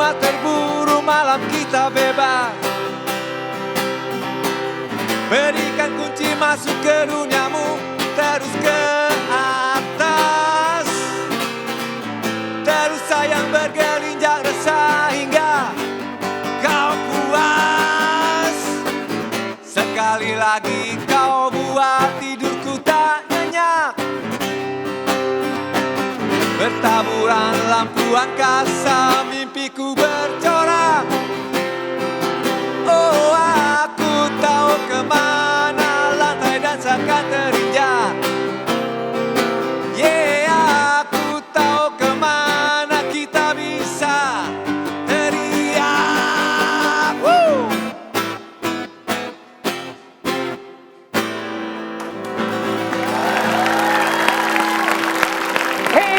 cuma terburu malam kita bebas. Berikan kunci masuk ke duniamu, terus ke atas. Terus sayang bergelinjang resah hingga kau puas. Sekali lagi kau buat tidurku tak nyenyak. Bertaburan lampu angkasa, mimpiku bercorak. Oh, aku tahu kemana lantai dan seakan terinjak. Yeah, aku tahu kemana kita bisa teriak. Woo!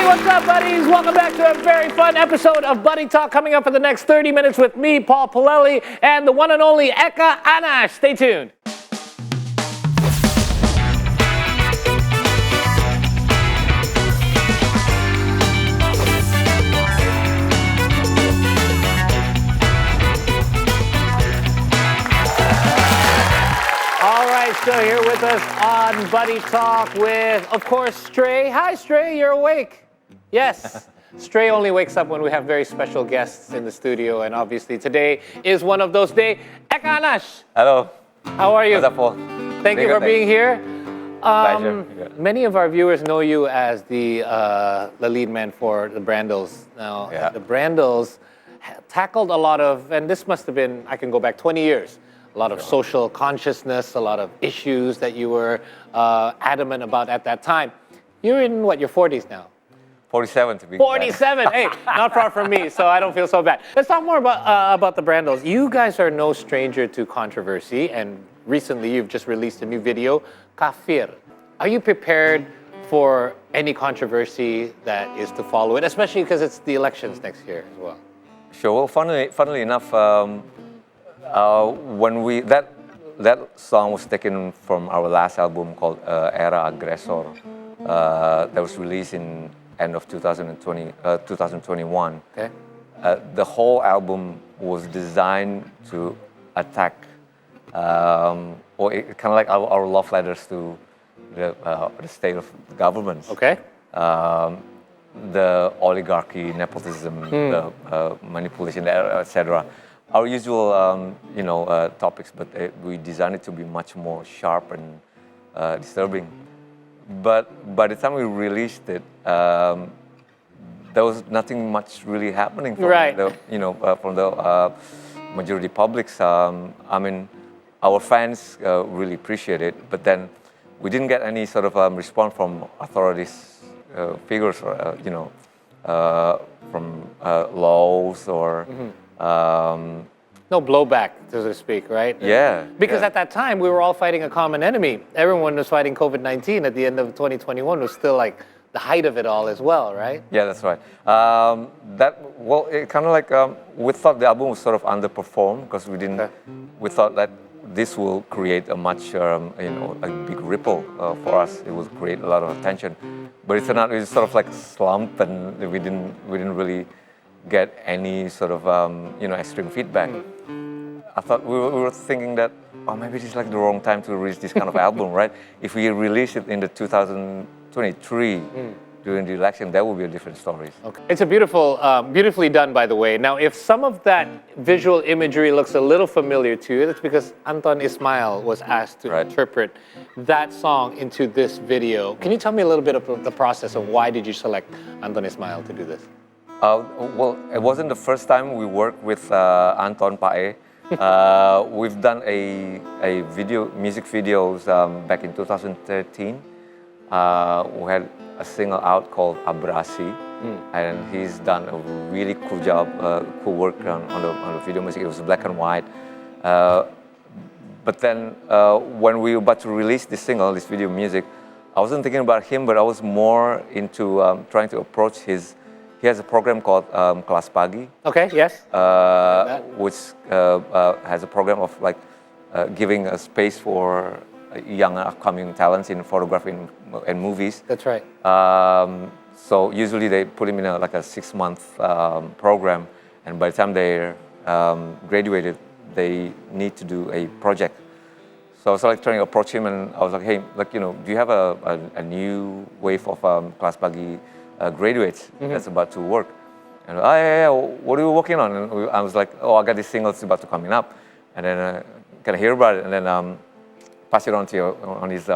What's up, buddies? Welcome back to a very fun episode of Buddy Talk, coming up for the next 30 minutes with me, Paul Palelli, and the one and only Eka Anash. Stay tuned. All right, still here with us on Buddy Talk with, of course, Stray. Hi, Stray, you're awake. Yes, Stray only wakes up when we have very special guests in the studio, and obviously today is one of those days. Eka Anash. Hello. How are you? What's up, Paul? Thank you for being here. Pleasure. Many of our viewers know you as the lead man for the Brandals. Now, the Brandals tackled a lot of, and this must have been, I can go back 20 years, a lot of social consciousness, a lot of issues that you were adamant about at that time. You're in, what, your 40s now? 47 to be 47. Hey, not far from me, so I don't feel so bad. Let's talk more about the Brandals. You guys are no stranger to controversy, and recently you've just released a new video, Kafir. Are you prepared for any controversy that is to follow it, especially because it's the elections next year as well? Sure. Well, funnily enough, when that song was taken from our last album called Era Aggressor, that was released in end of 2021. Okay. The whole album was designed to attack, or kind of like our love letters to the state of the government. Okay. The oligarchy, nepotism, the manipulation, etc. Our usual, topics, but we designed it to be much more sharp and disturbing. But by the time we released it, there was nothing much really happening from the majority publics. I mean, our fans really appreciate it, but then we didn't get any sort of response from authorities, figures, or from laws or. No blowback, so to speak, right? Yeah. Because at that time, we were all fighting a common enemy. Everyone was fighting COVID-19 at the end of 2021. Was still like the height of it all as well, right? Yeah, that's right. It kind of like, we thought the album was sort of underperformed because we thought that this will create a much, a big ripple for us. It will create a lot of attention. But it turned out it was sort of like slump, and we didn't really get any sort of extreme feedback. I thought we were thinking that maybe this is like the wrong time to release this kind of album, right? If we release it in the 2023 during the election, that would be a different story. Okay. It's a beautifully done, by the way. Now, if some of that visual imagery looks a little familiar to you, that's because Anton Ismail was asked to interpret that song into this video. Can you tell me a little bit about the process of why did you select Anton Ismail to do this? It wasn't the first time we worked with Anton Pae. We've done a music videos back in 2013. We had a single out called Abrasi, and he's done a really cool job, cool work on the video music. It was black and white. But then when we were about to release this video music, I wasn't thinking about him, but I was more into trying to approach his. He has a program called Kelas Pagi. Okay, yes. Which has a program of giving a space for young upcoming talents in photography and movies. That's right. So usually they put him in a 6-month program, and by the time they graduated, they need to do a project. So I was like trying to approach him, and I was like, hey, like, you know, do you have a new wave of kelas pagi graduates that's about to work? And oh yeah, what are you working on? And I was like, oh, I got this single that's about to coming up, and then kind of hear about it, and then pass it on to you on his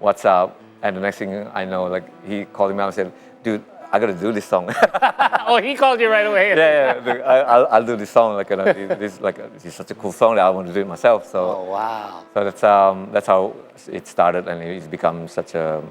WhatsApp, and the next thing I know, like he called me out and said, dude, I gotta do this song. Oh, he called you right away. Yeah, I'll do this song. Like, you know, this is such a cool song that I want to do it myself. So, oh wow. So that's how it started, and it's become such a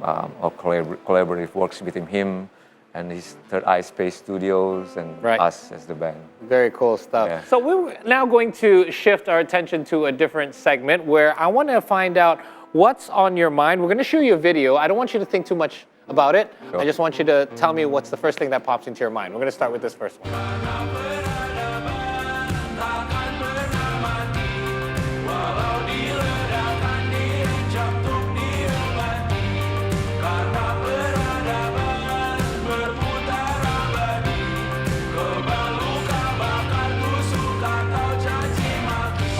collaborative works between him and his Third Eye Space Studios and us as the band. Very cool stuff. Yeah. So we're now going to shift our attention to a different segment where I want to find out what's on your mind. We're going to show you a video. I don't want you to think too much about it. Sure. I just want you to tell me what's the first thing that pops into your mind. We're going to start with this first one.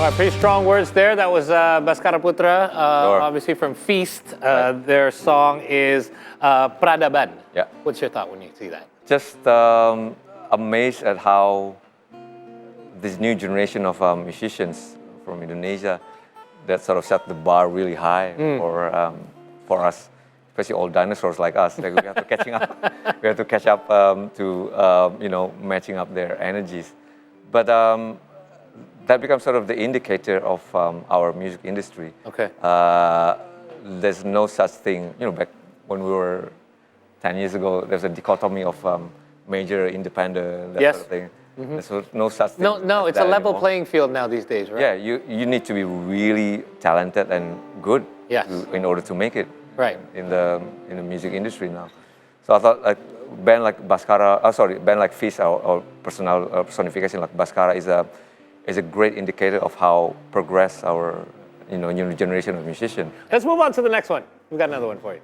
All right, pretty strong words there. That was Baskara Putra, Sure. obviously from Feast. Their song is Peradaban. Yeah. What's your thought when you see that? Just amazed at how this new generation of musicians from Indonesia that sort of set the bar really high for us, especially old dinosaurs like us. Like we have to catching up. We have to catch up to you know, matching up their energies. But that becomes sort of the indicator of our music industry. Okay. There's no such thing, you know, back when we were 10 years ago, there's a dichotomy of major, independent, that sort of thing. There's no such thing. No, it's a level anymore. Playing field now these days, right? Yeah, you need to be really talented and good in order to make it in the music industry now. So I thought like band like band like Feast or personification like Baskara is a great indicator of how progress our new generation of musicians. Let's move on to the next one. We've got another one for you.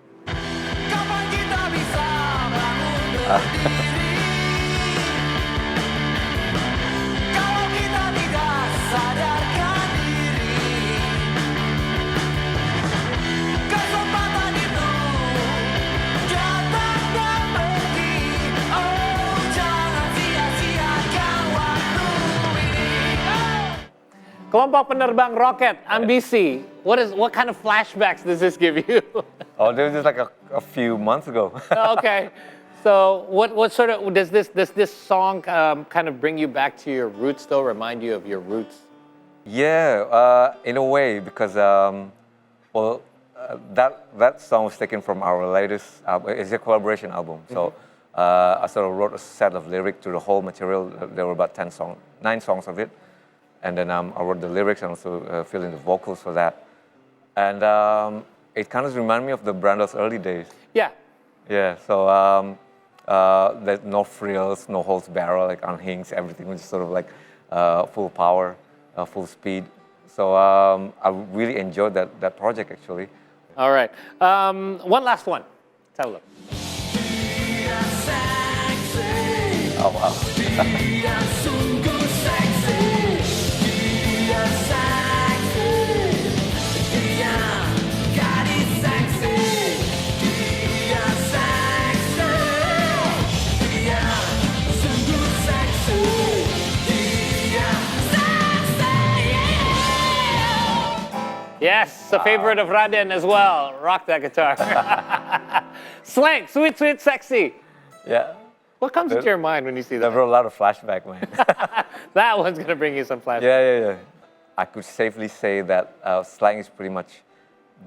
Kelompok penerbang roket, ambisi. What kind of flashbacks does this give you? Oh, this was like a few months ago. Okay, so what sort of does this song kind of bring you back to your roots, though? Remind you of your roots? Yeah, in a way, because that song was taken from our latest album. It's a collaboration album. So I sort of wrote a set of lyrics to the whole material. There were about 9 songs of it. And then I wrote the lyrics and also fill in the vocals for that. And it kind of reminded me of the Brandals early days. Yeah. Yeah, so there's no frills, no holds barrel, like unhinged, everything was just sort of like full power, full speed. So I really enjoyed that project actually. All right, one last one. Let's have a look. Oh wow. Yes, a favorite of Raden as well. Rock that guitar. Slang, sweet, sweet, sexy. Yeah. What comes into your mind when you see that? There were a lot of flashback, man. That one's gonna bring you some flashbacks. Yeah. I could safely say that Slang is pretty much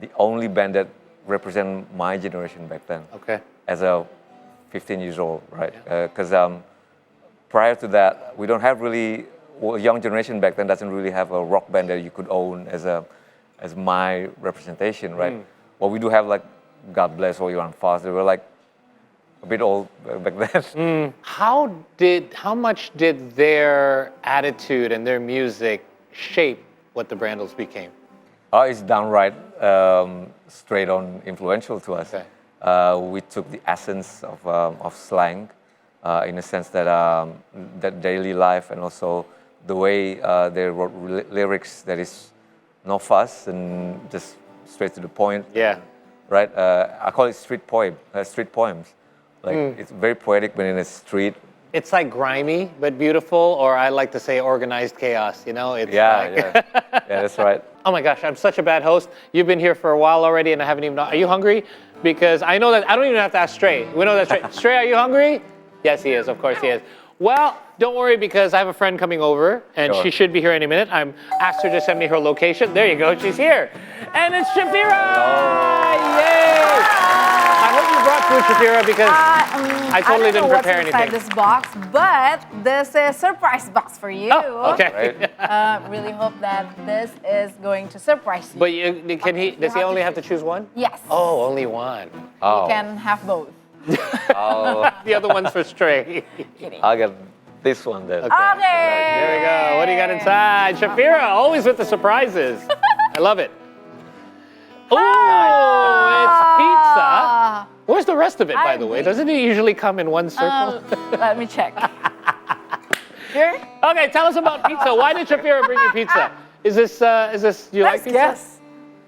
the only band that represent my generation back then. Okay. As a 15 years old, right? Because prior to that, we don't have really, young generation back then doesn't really have a rock band that you could own as my representation, right? Well, we do have like God Bless All Your Unfast. They were like a bit old back then. How much did their attitude and their music shape what the Brandals became? Oh, it's downright straight on influential to us. Okay. We took the essence of Slang in a sense that that daily life and also the way they wrote lyrics that is no fuss and just straight to the point. Yeah. Right? I call it street poems. Like it's very poetic, but in a street. It's like grimy but beautiful, or I like to say organized chaos. You know, it's Yeah, that's right. Oh my gosh, I'm such a bad host. You've been here for a while already, and I haven't even. Are you hungry? Because I know that I don't even have to ask Stray. We know that Stray. Stray, are you hungry? Yes, he is. Of course, he is. Well, don't worry because I have a friend coming over, and she should be here any minute. I'm asked her to send me her location. There you go. She's here, and it's Shafira. Yay! I hope you brought food, Shafira, because I totally didn't prepare anything. I don't know what's inside this box, but this is a surprise box for you. Oh, okay. Really hope that this is going to surprise you. But does he only have to choose one? Yes. Oh, only one. Oh. You can have both. The other one's for Stray. I'll get this one then. Okay. There we go. What do you got inside? Shafira, always with the surprises. I love it. Oh, it's pizza. Where's the rest of it, by the way? Doesn't it usually come in one circle? Let me check. Here? Okay, tell us about pizza. Why did Shafira bring you pizza? Is this, do you like pizza? Yes.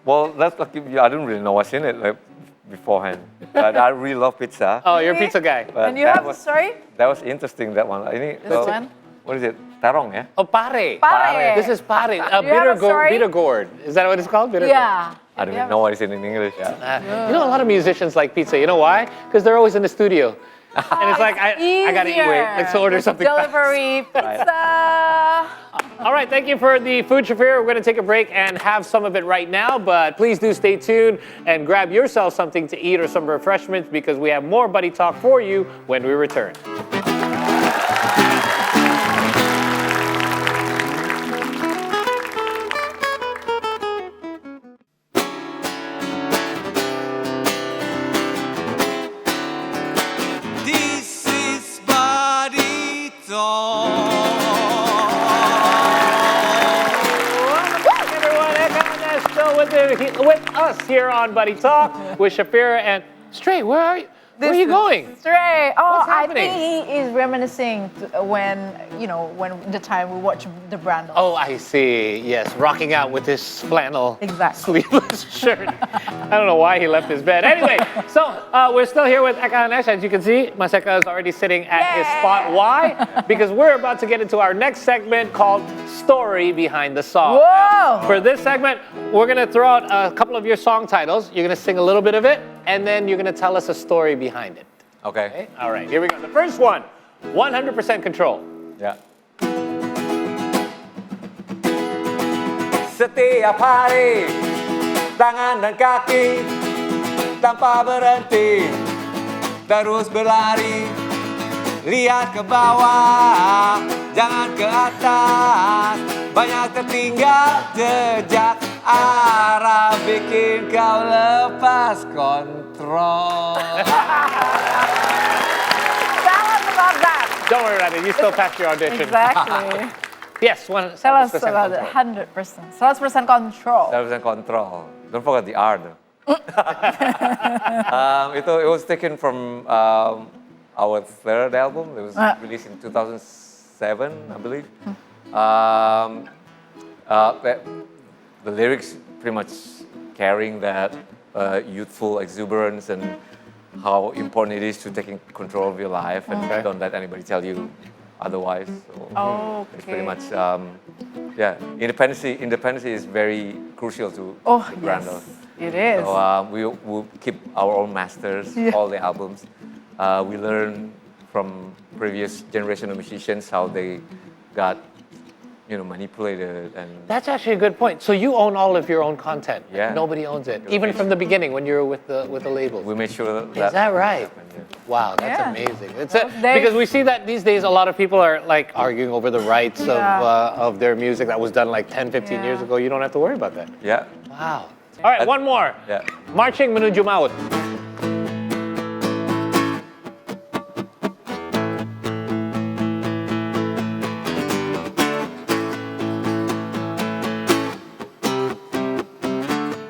Well, that's like I don't really know what's in it beforehand, but I really love pizza. Oh, you're a pizza guy. But And you have the story? That was interesting. That one. This one? What is it? Tarong, yeah. Oh, pare. Pare. This is pare. you have a story? Bitter gourd. Is that what it's called? Bitter Yeah. I don't even know what is it in English. gourd? You know, a lot of musicians like pizza. You know why? Because they're always in the studio. And it's like, I got to eat. Wait, let's order something Delivery pizza. All right, thank you for the food, Shafira. We're going to take a break and have some of it right now, but please do stay tuned and grab yourself something to eat or some refreshments because we have more Buddy Talk for you when we return. This is Buddy Talk. With us here on Buddy Talk with Shafira and Stray. Where are you? Where are you going? Stray. Oh, What's I happening? think he is reminiscing when the time we watched the Brandals. Oh, I see. Yes, rocking out with his flannel sleeveless shirt. I don't know why he left his bed. Anyway, so we're still here with Akan. As you can see, Maseka is already sitting at his spot. Why? Because we're about to get into our next segment called Story Behind the Song. Whoa! For this segment, we're going to throw out a couple of your song titles. You're going to sing a little bit of it, and then you're going to tell us a story behind it. Okay. All right, here we go. The first one, 100% control. Ya. Setiap hari, tangan dan kaki tanpa berhenti terus berlari. Lihat ke bawah, jangan ke atas. Banyak tertinggal jejak arah bikin kau lepas kontrol. Tell us about that. Don't worry about it. You still passed your audition. Exactly. Yes, Tell us about it. 100%. 100% control. 100% control. Don't forget the R though. It was taken from our third album. It was released in 2007, I believe. The lyrics pretty much carrying that youthful exuberance and how important it is to taking control of your life and don't let anybody tell you otherwise. So it's pretty much, Independency is very crucial to Brandals. Yes, it is. So we keep our own masters, all the albums. We learn from previous generation of musicians how they got, manipulated and. That's actually a good point. So you own all of your own content. Yeah. Nobody owns it, even from the beginning when you were with the labels. We made sure that. Is that right? happened, yeah. Wow, that's amazing. days- Because we see that these days a lot of people are like arguing over the rights of their music that was done like 10, 15 years ago. You don't have to worry about that. Yeah. Wow. All right, one more. Yeah. Marching Menuju Maut.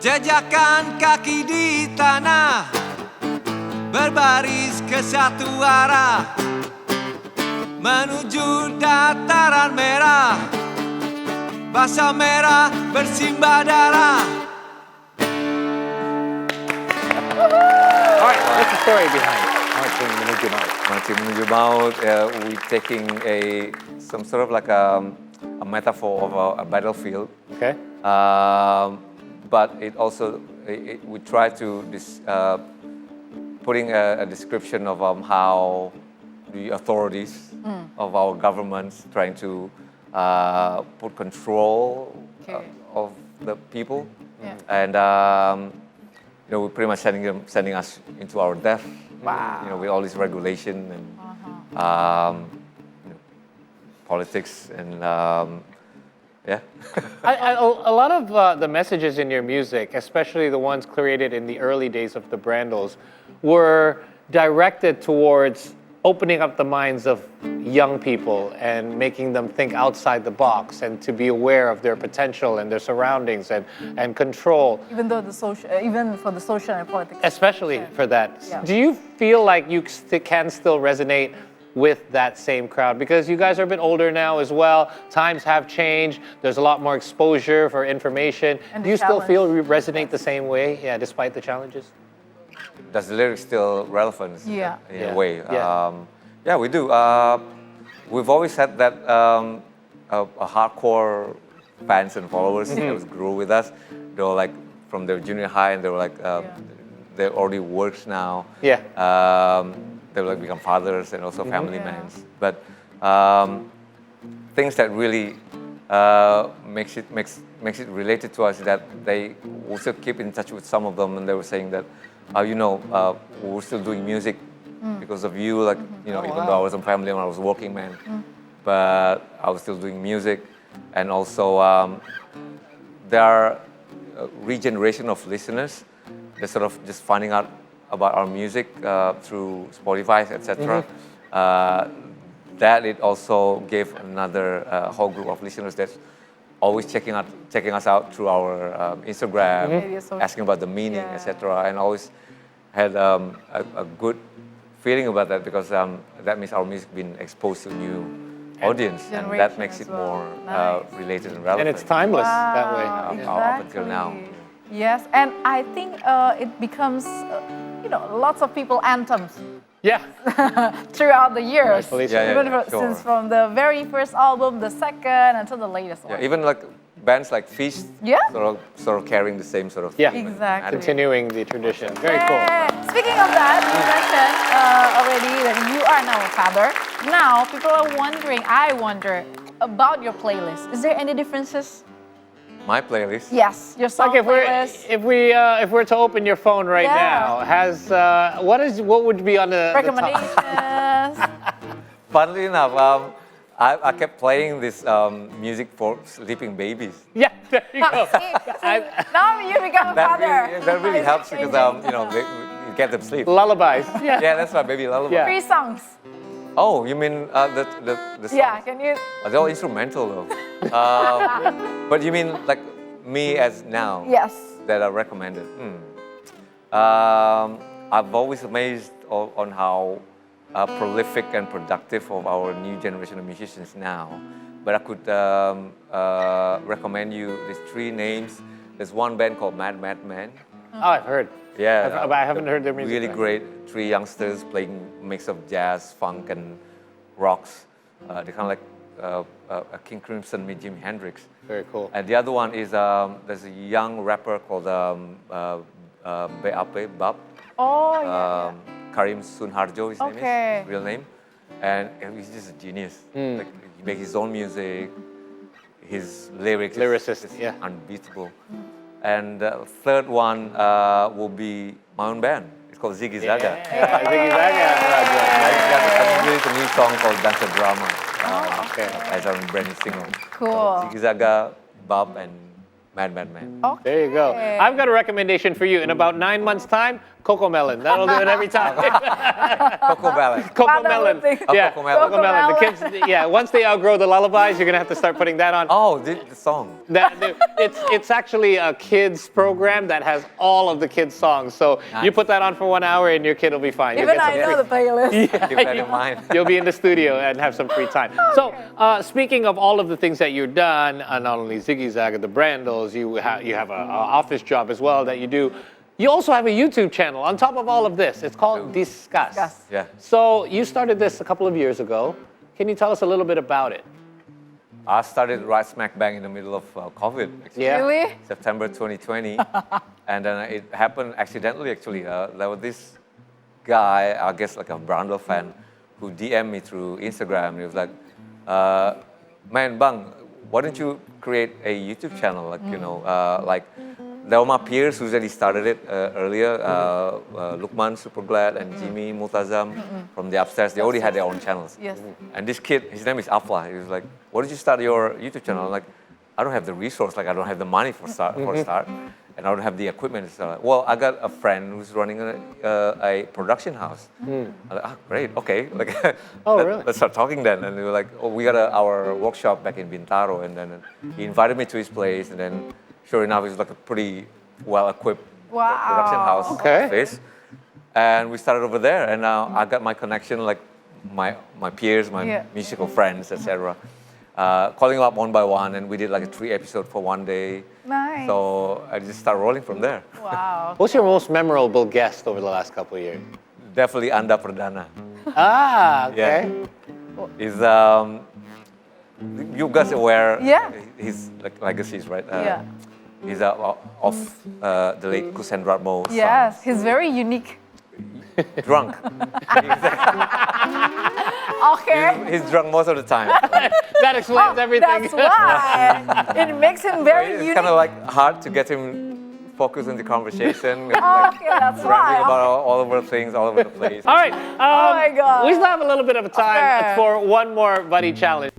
Jejakkan kaki di tanah, berbaris ke satu arah, menuju dataran merah. Basah merah bersimbah darah. All right, what's the story behind Marching Menuju Maut? Marching Menuju Maut, we're taking some sort of like a metaphor of a battlefield. Okay. But it also, we try to putting a description of how the authorities of our governments trying to put control of the people, and we're pretty much sending us into our death. Wow. With all this regulation and politics and yeah. A lot of the messages in your music, especially the ones created in the early days of the Brandals, were directed towards opening up the minds of young people and making them think outside the box and to be aware of their potential and their surroundings and control. Even for the social and political. Especially for that. Yeah. Do you feel like you can still resonate with that same crowd? Because you guys are a bit older now as well. Times have changed. There's a lot more exposure for information. And do you still feel you challenge. resonate the same way? Yeah, despite the challenges? Does the lyrics still relevant in a way? Yeah. We do. We've always had that a hardcore fans and followers that grew with us. They were like from their junior high, and they were like they already works now. Yeah. They will like become fathers and also family men. But things that really makes it related to us is that they also keep in touch with some of them, and they were saying that we're still doing music because of you, like even though I was a family and I was a working man, but I was still doing music. And also there are a regeneration of listeners. They're sort of just finding out about our music through Spotify, etc. That it also gave another whole group of listeners that's always checking us out through our Instagram, asking about the meaning, etc. And always had a good feeling about that, because that means our music being exposed to new audience, and that makes it more related and relevant. And it's timeless that way. Up until now. Yes, and I think it becomes, lots of people anthems. Yeah. Throughout the years. Sure. From the very first album, the second, until the latest one. Yeah, even like bands like Feast, sort of carrying the same sort of theme. Yeah, exactly. Continuing the tradition. Very cool. Speaking of that, you mentioned already that you are now a father. Now, people are wondering, I wonder, about your playlist. Is there any differences? My playlist? Yes, your song playlist. If we're to open your phone right now, has what would be on the recommendations? Funnily enough, I kept playing this music for sleeping babies. Yeah, there you go. Now you become a father. That really helps because you get them sleep. Lullabies. Yeah. Yeah, that's my baby lullaby. Yeah. 3 songs. Oh, you mean the songs? Yeah, can you? They're all instrumental though. But you mean like me as now? Yes. That are recommended. I've always amazed on how prolific and productive of our new generation of musicians now. But I could recommend you these 3 names. There's one band called Mad Man. Oh, I've heard. Yeah, but I haven't heard their music. Really great 3 youngsters playing a mix of jazz, funk, and rocks. They're kind of like a King Crimson meet Jimi Hendrix. Very cool. And the other one is there's a young rapper called Bap. Oh, yeah. Karim Sunharjo, his name is, his real name. And he's just a genius. Like, he makes his own music. His lyrics is unbeatable. And the third one will be my own band. It's called Ziggy Zaga. Ziggy Zaga. I released a new song called Dancer Drama. As our brand new single. Cool. Ziggy Zaga, Bob, and Mad Man. There you go. I've got a recommendation for you. In about 9 months' time, Coco Melon. That'll do it every time. Coco Ballet. Coco Father Melon. would think. Yeah, Coco Melon. Coco Melon. The kids, yeah, once they outgrow the lullabies, you're going to have to start putting that on. Oh, the song. It's actually a kids program that has all of the kids songs. So you put that on for 1 hour and your kid will be fine. You'll Even get I some know the playlist. Keep that in mind. You'll be in the studio and have some free time. So, speaking of all of the things that you've done, not only Ziggy Zag and the Brandals, you have an office job as well that you do. You also have a YouTube channel on top of all of this. It's called Discuss. Discuss. Yeah. So you started this a couple of years ago. Can you tell us a little bit about it? I started right smack bang in the middle of COVID. Actually. Yeah. Really? September 2020. And then it happened accidentally, actually. There was this guy, I guess like a Brandal fan, who DM'd me through Instagram. He was like, man, Bang, why don't you create a YouTube channel? Like, you know, like there were my peers who already started it earlier. Lukman Superglad and Jimmy Multazam from the upstairs. They already had their own channels. Yes. And this kid, his name is Afla. He was like, why did you start your YouTube channel? I'm like, I don't have the resource. Like, I don't have the money for a start. And I don't have the equipment. So, well, I got a friend who's running a production house. I'm like, great, okay. Like, really? Let's start talking then. And we were like, we got our workshop back in Bintaro. And then he invited me to his place. And then, sure enough, it's like a pretty well-equipped production house place. And we started over there. And now I got my connection, like my peers, my musical friends, etc. Calling them up one by one, and we did like a 3 episode for one day. Nice. So I just started rolling from there. Wow. What's your most memorable guest over the last couple of years? Definitely Anda Perdana. Okay. He's you guys aware? His like legacies, right? He's of the late Kusendratmo. Yes, he's very unique. Drunk. Okay. He's drunk most of the time. That explains everything. That's why. It makes him very It's unique. kind of like hard to get him focused on the conversation. Okay, that's Rambling why. about all over things, all over the place. All right. Oh my God. We still have a little bit of time Okay. for one more buddy challenge.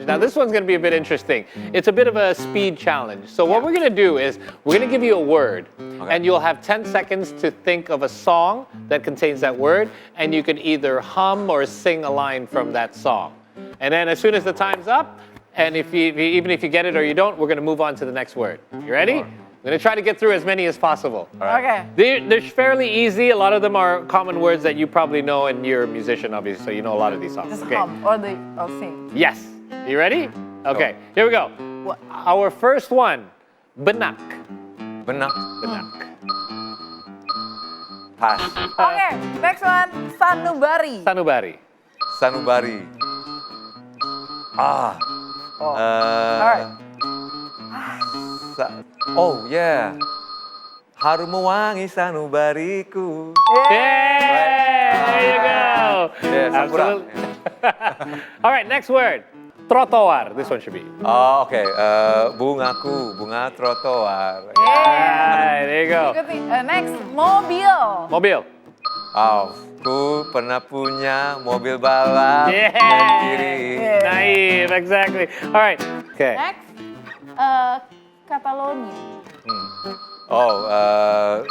Now this one's going to be a bit interesting. It's a bit of a speed challenge. So what we're going to do is we're going to give you a word, and you'll have 10 seconds to think of a song that contains that word, and you can either hum or sing a line from that song. And then as soon as the time's up, and even if you get it or you don't, we're going to move on to the next word. You ready? I'm going to try to get through as many as possible. Okay. They're fairly easy. A lot of them are common words that you probably know, and you're a musician, obviously, so you know a lot of these songs. Just Okay. hum or sing. Yes. You ready? Okay. Here we go. What? Our first one. Benak. Benak. Benak. Pass. Okay, next one. Sanubari. Sanubari. Sanubari. Alright. Oh yeah. Harum mewangi sanubariku. Yay! There you go. Yeah, Absolutely. All right, next word. Trotoar. This one should be. Oh, okay. Bungaku, bunga trotoar. Right, there you go. Good thing. Next, mobil. Mobil. Oh, ku pernah punya mobil balap Yeah. sendiri. Naive, exactly. All right. Okay. Next, Catalonia. Oh,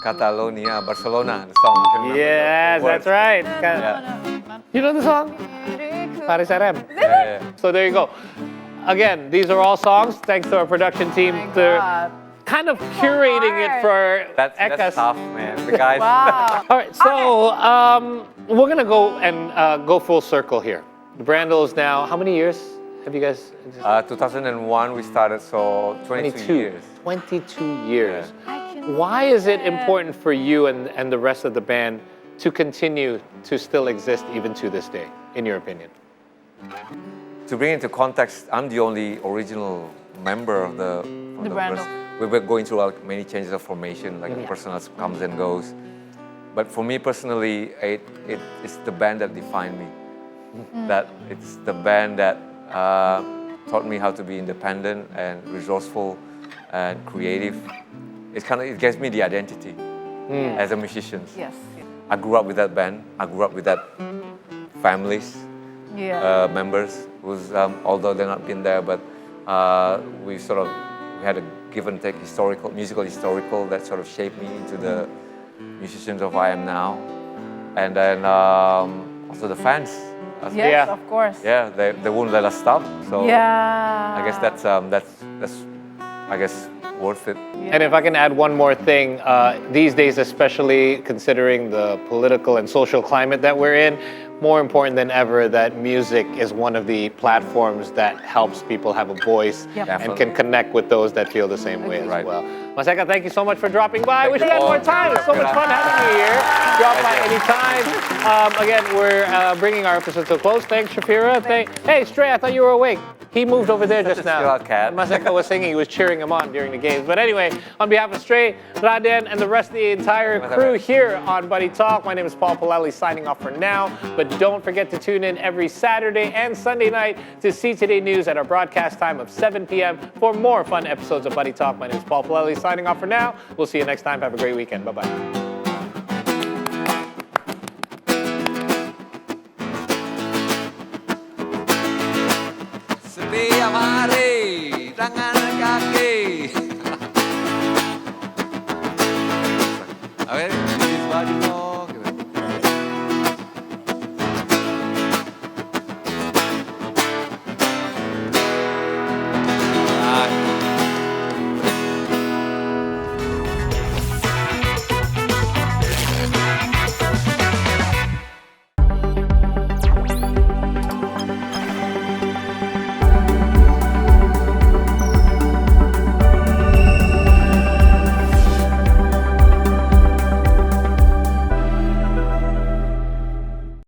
Catalonia, Barcelona, the song. I can remember Yes, the that's words. right. Yeah. You know the song? Paris RM. Yeah. So there you go. Again, these are all songs thanks to our production team. Oh my They're God. kind of curating it for That's Ekas. tough, man. The guys. Wow. All right, so we're gonna go and go full circle here. The Brandals now. How many years have you guys? 2001 we started, so 22 years. 22 years. I can Why is it imagine. important for you and the rest of the band to continue to still exist even to this day, in your opinion? To bring into context, I'm the only original member of the Brandals. We were going through like many changes of formation, like personal comes and goes. But for me personally, it's the band that defined me. That it's the band that taught me how to be independent and resourceful and creative. It gives me the identity as a musician. Yes. I grew up with that band. I grew up with that families, Yeah. members who's although they're not been there, but we had a give and take musical historical that sort of shaped me into the musicians of I am now. And then also the fans. Yes, of course. Yeah, they won't let us stop. So Yeah. I guess that's I guess worth it. And if I can add one more thing, these days, especially considering the political and social climate that we're in, more important than ever that music is one of the platforms that helps people have a voice Yep. and can connect with those that feel the same way as Right. well. Maseka, thank you so much for dropping by. Wish we had you. more time. It's so much fun having you here. Drop by anytime. Again, we're bringing our episode to a close. Thanks, Shafira. Hey, Stray, I thought you were awake. He moved over there just now. Chill out, cat. Maseka was singing, he was cheering him on during the games. But anyway, on behalf of Stray, Raden, and the rest of the entire crew here on Buddy Talk, my name is Paul Palelli signing off for now. But don't forget to tune in every Saturday and Sunday night to see Today News at our broadcast time of 7 p.m. for more fun episodes of Buddy Talk. My name is Paul Palelli signing off for now. We'll see you next time. Have a great weekend. Bye-bye. Setiap hari tangan